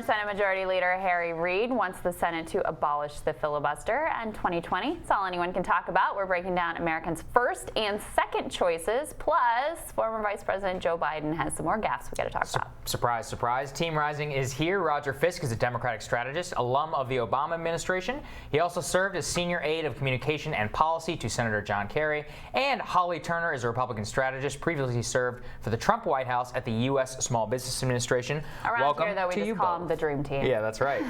Former Senate Majority Leader Harry Reid wants the Senate to abolish the filibuster, and 2020 is all anyone can talk about. We're breaking down Americans' first and second choices, plus former Vice President Joe Biden has some more gaffes we got to talk about. Surprise, surprise. Team Rising is here. Roger Fisk is a Democratic strategist, alum of the Obama administration. He also served as senior aide of communication and policy to Senator John Kerry. And Holly Turner is a Republican strategist, previously served for the Trump White House at the U.S. Small Business Administration. Welcome here, though, we just call them the Dream Team. Yeah, that's right.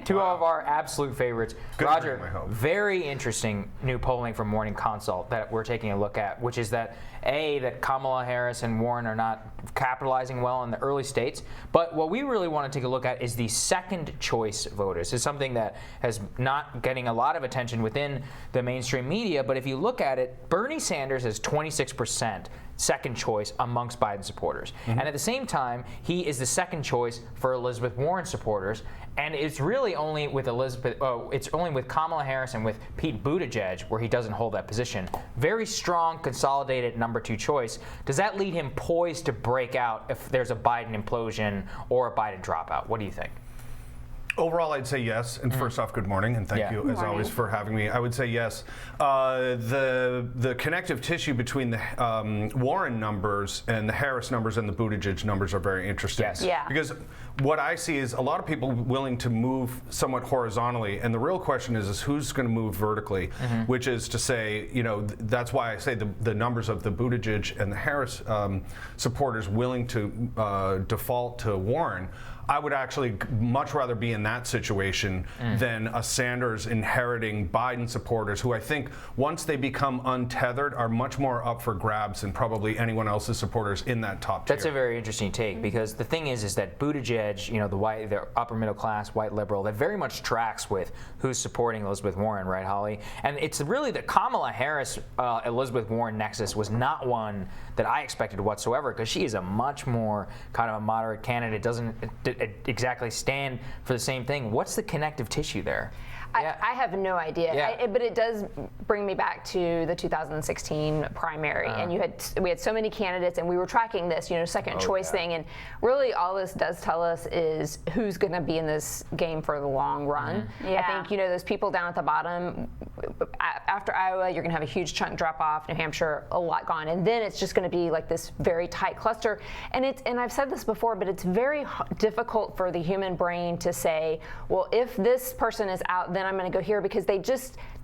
two of our absolute favorites. Good Roger, dream, I hope. very interesting new polling from Morning Consult that we're taking a look at, which is that that Kamala Harris and Warren are not capitalizing well in the early states. But what we really want to take a look at is the second choice voters. It's something that has not getting a lot of attention within the mainstream media. But if you look at it, Bernie Sanders has 26% second choice amongst Biden supporters. And at the same time, he is the second choice for Elizabeth Warren supporters. And it's really only with it's only with Kamala Harris and with Pete Buttigieg where he doesn't hold that position. Very strong, consolidated number two choice. Does that lead him poised to break out if there's a Biden implosion or a Biden dropout? What do you think? Overall, I'd say yes. And first off, good morning, and thank you, as always, for having me. I would say yes. The connective tissue between the Warren numbers and the Harris numbers and the Buttigieg numbers are very interesting. Yes. Yeah. Because what I see is a lot of people willing to move somewhat horizontally, and the real question is who's going to move vertically, which is to say, that's why I say the numbers of the Buttigieg and the Harris supporters willing to default to Warren. I would actually much rather be in that situation than a Sanders inheriting Biden supporters who I think once they become untethered are much more up for grabs than probably anyone else's supporters in that top tier. That's a very interesting take because the thing is that Buttigieg, the upper middle class, white liberal, that very much tracks with who's supporting Elizabeth Warren, right, Holly? And it's really the Kamala Harris Elizabeth Warren nexus was not one that I expected whatsoever because she is a much more kind of a moderate candidate, doesn't exactly stand for the same thing. What's the connective tissue there? I have no idea, Yeah. but it does bring me back to the 2016 primary, and we had so many candidates, and we were tracking this, second choice thing, and really all this does tell us is who's going to be in this game for the long run. Yeah. I think those people down at the bottom after Iowa, you're going to have a huge chunk drop off. New Hampshire, a lot gone, and then it's just going to be like this very tight cluster. And I've said this before, but it's very difficult for the human brain to say, well, if this person is out, then I'm going to go here because they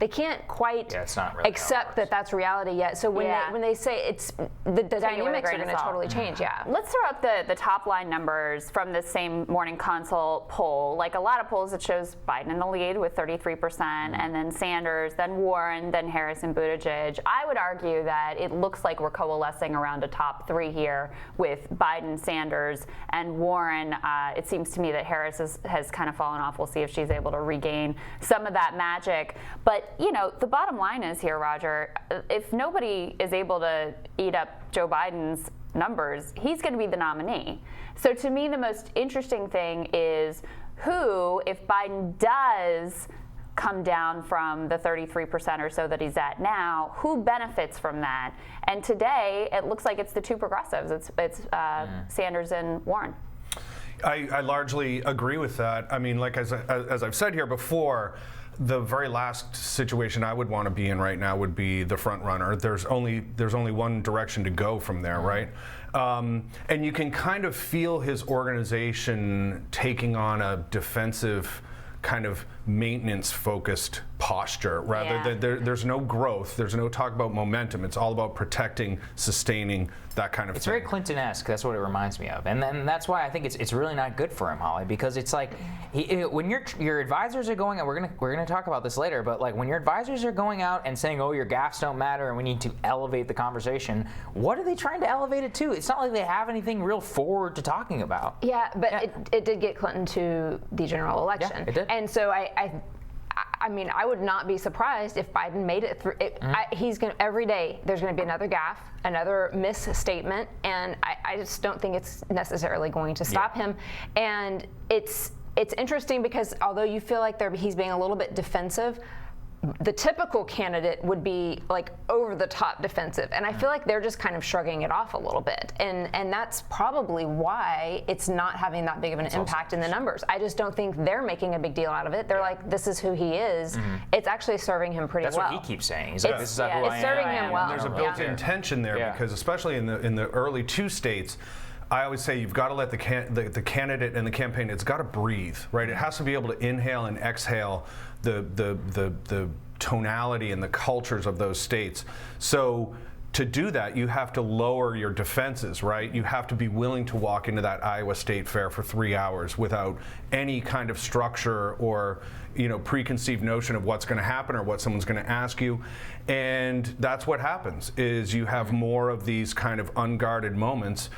can't quite it's not really accept that that's reality yet. So when they say it's the dynamics are going to totally change. Yeah. Let's throw up the top line numbers from this same Morning Consult poll. Like a lot of polls, it shows Biden in the lead with 33%, and then Sanders, then Warren, then Harris and Buttigieg. I would argue that it looks like we're coalescing around a top three here with Biden, Sanders, and Warren. It seems to me that Harris has kind of fallen off. We'll see if she's able to regain some of that magic. But, the bottom line is here, Roger, if nobody is able to eat up Joe Biden's numbers, he's going to be the nominee. So to me, the most interesting thing is who, if Biden does come down from the 33% or so that he's at now, who benefits from that? And today, it looks like it's the two progressives. It's Sanders and Warren. I largely agree with that. I mean, like as I've said here before, the very last situation I would want to be in right now would be the front runner. There's only one direction to go from there, right? And you can kind of feel his organization taking on a defensive kind of maintenance-focused posture rather than there's no growth, there's no talk about momentum. It's all about protecting, sustaining, that kind of thing. It's very Clinton-esque. That's what it reminds me of, and then that's why I think it's really not good for him, Holly, because it's like when your advisors are going out. We're gonna talk about this later, but like when your advisors are going out and saying, "Oh, your gaffes don't matter, and we need to elevate the conversation," what are they trying to elevate it to? It's not like they have anything real forward to talking about. Yeah, but it did get Clinton to the general election. Yeah, it did. And so I mean, I would not be surprised if Biden made it through. He's going to, every day, there's going to be another gaffe, another misstatement, and I just don't think it's necessarily going to stop him. And it's interesting because although you feel like he's being a little bit defensive, the typical candidate would be like over the top defensive, and I feel like they're just kind of shrugging it off a little bit, and that's probably why it's not having that big of an impact in the numbers. I just don't think they're making a big deal out of it. They're like, this is who he is. It's actually serving him pretty well. That's what he keeps saying. He's like, this is who I am. It's serving him well. And there's a built-in tension there because especially in the early 2 states, I always say you've got to let the candidate and the campaign, it's got to breathe, right? It has to be able to inhale and exhale the tonality and the cultures of those states. So to do that, you have to lower your defenses, right? You have to be willing to walk into that Iowa State Fair for 3 hours without any kind of structure or preconceived notion of what's going to happen or what someone's going to ask you. And that's what happens, is you have more of these kind of unguarded moments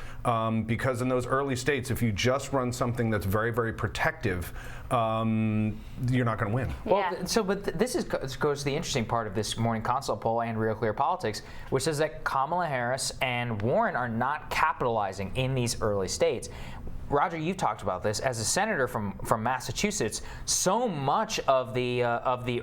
because in those early states, if you just run something that's very, very protective, you're not going to win. Well, this goes to the interesting part of this morning consult poll and Real Clear Politics, which says that Kamala Harris and Warren are not capitalizing in these early states. Roger, you've talked about this. As a senator from Massachusetts, so much of the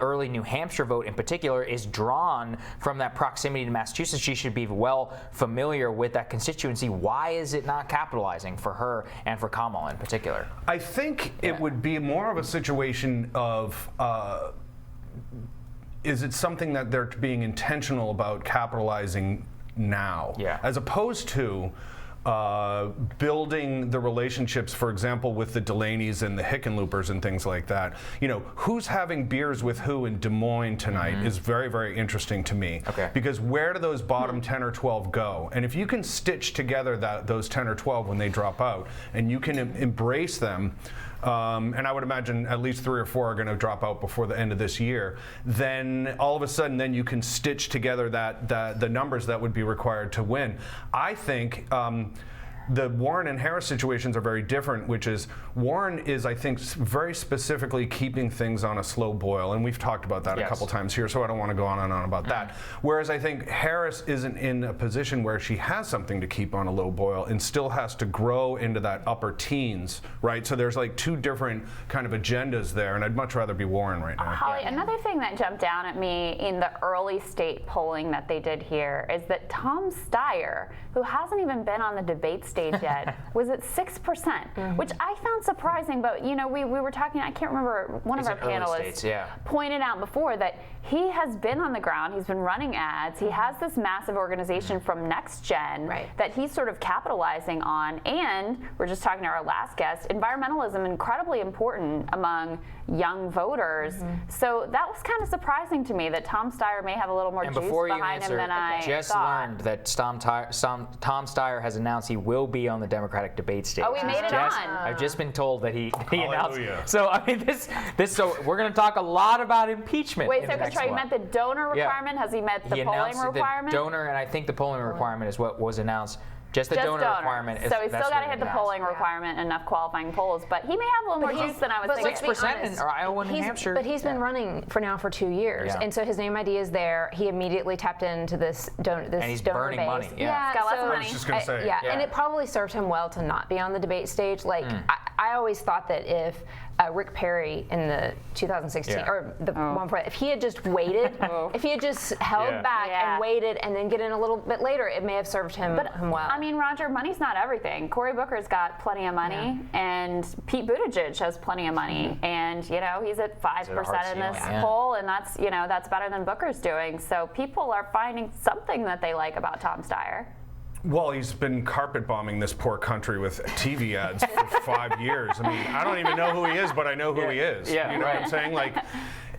early New Hampshire vote in particular is drawn from that proximity to Massachusetts. She should be well familiar with that constituency. Why is it not capitalizing for her and for Kamala in particular? I think it would be more of a situation of is it something that they're being intentional about capitalizing now, as opposed to building the relationships, for example, with the Delaney's and the Hickenloopers and things like that. Who's having beers with who in Des Moines tonight is very, very interesting to me. Okay. Because where do those bottom 10 or 12 go? And if you can stitch together those 10 or 12 when they drop out, and you can embrace them, and I would imagine at least 3 or 4 are going to drop out before the end of this year, then all of a sudden then you can stitch together the numbers that would be required to win. I think the Warren and Harris situations are very different, which is Warren is, I think, very specifically keeping things on a slow boil, and we've talked about that a couple times here, so I don't want to go on and on about that. Whereas I think Harris isn't in a position where she has something to keep on a low boil and still has to grow into that upper teens, right? So there's like 2 different kind of agendas there, and I'd much rather be Warren right now. Holly, another thing that jumped down at me in the early state polling that they did here is that Tom Steyer, who hasn't even been on the debate stage yet, was at 6%, which I found surprising. But we were talking, I can't remember, one of our panelists pointed out before that he has been on the ground, he's been running ads, he has this massive organization from Next Gen that he's sort of capitalizing on, and we're just talking to our last guest, environmentalism incredibly important among young voters. So that was kind of surprising to me that Tom Steyer may have a little more juice behind him than I just thought. learned that Tom Steyer has announced he will be on the Democratic debate stage. Oh, we made it on. I've just been told that he announced. Hallelujah. So I mean, so we're going to talk a lot about impeachment. Wait, so he met the donor requirement? Has he met the polling requirement? The donor, and I think the polling requirement is what was announced. Just the donor requirement. So he's still got to hit the polling requirement, enough qualifying polls. But he may have a little more juice than I was thinking. 6% in Iowa and New Hampshire. But he's been running for 2 years, and so his name ID is there. He immediately tapped into this donor and he's donor burning base. money. He's got lots of money. I was just going to say. And it probably served him well to not be on the debate stage. Like I always thought that if Rick Perry in the 2016 or the one before, if he had just waited, if he had just held back and waited and then get in a little bit later, it may have served him well. I mean, Roger, money's not everything. Cory Booker's got plenty of money, and Pete Buttigieg has plenty of money, and he's at 5% in this poll, and that's better than Booker's doing. So people are finding something that they like about Tom Steyer. Well, he's been carpet bombing this poor country with TV ads for 5 years. I mean, I don't even know who he is, but I know who he is. Yeah, you know what I'm saying? Like,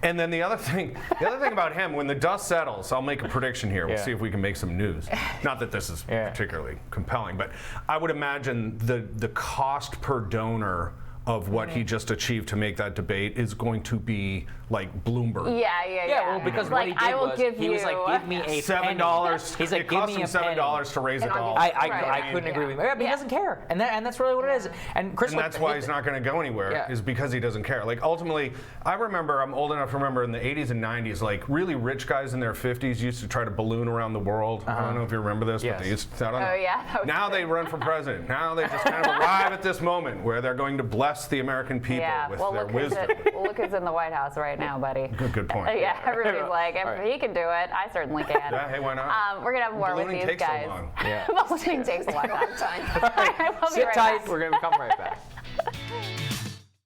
and then the other thing about him, when the dust settles, I'll make a prediction here. We'll see if we can make some news. Not that this is particularly compelling, but I would imagine the cost per donor of what he just achieved to make that debate is going to be like Bloomberg. Yeah, well, because what he did was, he was like, give me a $7. He's like, it give cost me him a penny. $7 to raise a dollar. I couldn't agree with him. But he doesn't care, and that's really what it is. And Chris, and that's why he's not going to go anywhere, is because he doesn't care. Like, ultimately, I'm old enough to remember in the 80s and 90s, like really rich guys in their 50s used to try to balloon around the world. I don't know if you remember this, but they used to. I don't know. That was now they run for president. Now they just kind of arrive at this moment where they're going to bless bless the American people Yeah, with well, their wisdom. look who's in the White House right now, buddy. Good point. Yeah, everybody's like, if he can do it, I certainly can. Yeah, hey, why not? We're gonna have more with Ballooning these takes so guys. long. Yeah. Ballooning takes a long time. All right, we'll be Sit right tight. back. We're going to come right back.